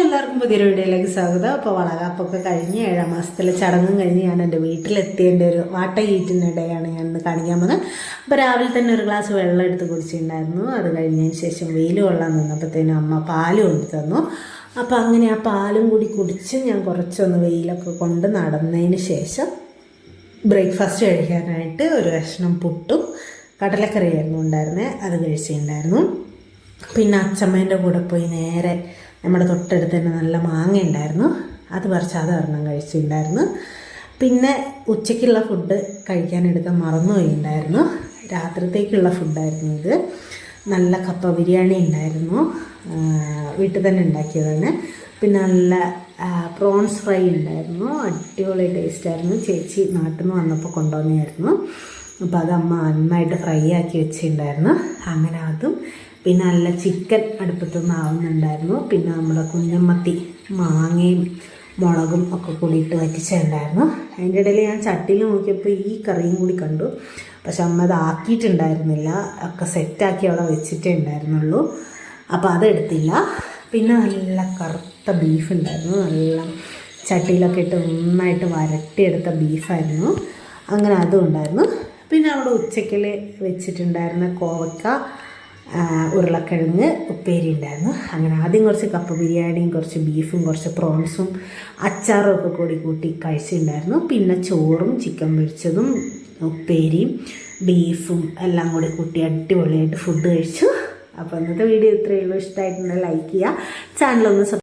എല്ലാവർക്കും പുതിയൊരു വീഡിയോയിലേക്ക് സ്വാഗതം. അപ്പോൾ വളകാപ്പൊക്കെ കഴിഞ്ഞ് 7 മാസത്തിലെ ചടങ്ങും കഴിഞ്ഞ് ഞാൻ എൻ്റെ വീട്ടിലെത്തിയതിൻ്റെ ഒരു വാട്ടയീറ്റിനിടെയാണ് ഞാൻ ഇന്ന് കാണിക്കാൻ പോകുന്നത്. അപ്പോൾ രാവിലെ തന്നെ ഒരു ഗ്ലാസ് വെള്ളം എടുത്ത് കുടിച്ചിട്ടുണ്ടായിരുന്നു. അത് കഴിഞ്ഞതിന് ശേഷം വെയിൽ കൊള്ളാൻ നിന്നപ്പോഴത്തേനും അമ്മ പാല് കൊണ്ടു തന്നു. അപ്പോൾ അങ്ങനെ ആ പാലും കൂടി കുടിച്ച് ഞാൻ കുറച്ചൊന്ന് വെയിലൊക്കെ കൊണ്ട് നടന്നതിന് ശേഷം ബ്രേക്ക്ഫാസ്റ്റ് കഴിക്കാനായിട്ട് ഒരു കഷ്ണം പുട്ടും കടലക്കറിയായിരുന്നു ഉണ്ടായിരുന്നത്. അത് കഴിച്ചിട്ടുണ്ടായിരുന്നു. പിന്നെ അച്ചമ്മേൻ്റെ കൂടെ പോയി നേരെ നമ്മുടെ തൊട്ടടുത്ത് തന്നെ നല്ല മാങ്ങ ഉണ്ടായിരുന്നു, അത് പറിച്ച് അത് ഒരെണ്ണം കഴിച്ചിട്ടുണ്ടായിരുന്നു. പിന്നെ ഉച്ചയ്ക്കുള്ള ഫുഡ് കഴിക്കാനെടുക്കാൻ മറന്നുപോയിട്ടുണ്ടായിരുന്നു. രാത്രിത്തേക്കുള്ള ഫുഡായിരുന്നു ഇത്. നല്ല കപ്പ ബിരിയാണി ഉണ്ടായിരുന്നു, വീട്ടിൽ തന്നെ ഉണ്ടാക്കിയതാണ്. പിന്നെ നല്ല പ്രോൺസ് ഫ്രൈ ഉണ്ടായിരുന്നു, അടിപൊളി ടേസ്റ്റായിരുന്നു. ചേച്ചി നാട്ടിൽ നിന്ന് വന്നപ്പോൾ കൊണ്ടുവന്നായിരുന്നു. അപ്പോൾ അത് അമ്മ നന്നായിട്ട് ഫ്രൈ ആക്കി വെച്ചിട്ടുണ്ടായിരുന്നു. അങ്ങനെ അതും, പിന്നെ നല്ല ചിക്കൻ അടുപ്പത്തുനിന്ന് ആവുന്നുണ്ടായിരുന്നു. പിന്നെ നമ്മുടെ കുഞ്ഞമ്മത്തി മാങ്ങയും മുളകും ഒക്കെ കൂടിയിട്ട് വറ്റിച്ചിട്ടുണ്ടായിരുന്നു. അതിൻ്റെ ഇടയിൽ ഞാൻ ചട്ടിയിൽ നോക്കിയപ്പോൾ ഈ കറിയും കൂടി കണ്ടു. പക്ഷെ അമ്മ അത് ആക്കിയിട്ടുണ്ടായിരുന്നില്ല, ഒക്കെ സെറ്റാക്കി അവിടെ വെച്ചിട്ടേ ഉണ്ടായിരുന്നുള്ളൂ. അപ്പോൾ അതെടുത്തില്ല. പിന്നെ നല്ല കറുത്ത ബീഫ് ഉണ്ടായിരുന്നു, നല്ല ചട്ടിയിലൊക്കെ ഇട്ട് നന്നായിട്ട് വരട്ടിയെടുത്ത ബീഫായിരുന്നു. അങ്ങനെ അതും ഉണ്ടായിരുന്നു. പിന്നെ അവിടെ ഉച്ചയ്ക്കൽ വെച്ചിട്ടുണ്ടായിരുന്ന കോവക്ക, ഉരുളക്കിഴങ്ങ് ഉപ്പേരി ഉണ്ടായിരുന്നു. അങ്ങനെ ആദ്യം കുറച്ച് കപ്പ ബിരിയാണിയും കുറച്ച് ബീഫും കുറച്ച് പ്രോൺസും അച്ചാറും ഒക്കെ കൂട്ടി കഴിച്ചിട്ടുണ്ടായിരുന്നു. പിന്നെ ചോറും ചിക്കൻ പൊരിച്ചതും ഉപ്പേരിയും ബീഫും എല്ലാം കൂടി കൂട്ടി അടിപൊളിയായിട്ട് ഫുഡ് കഴിച്ചു. അപ്പോൾ ഇന്നത്തെ വീഡിയോ ഇത്രയേ ഉള്ളൂ. ഇഷ്ടമായിട്ടുണ്ടെങ്കിൽ ലൈക്ക് ചെയ്യുക, ചാനലൊന്ന്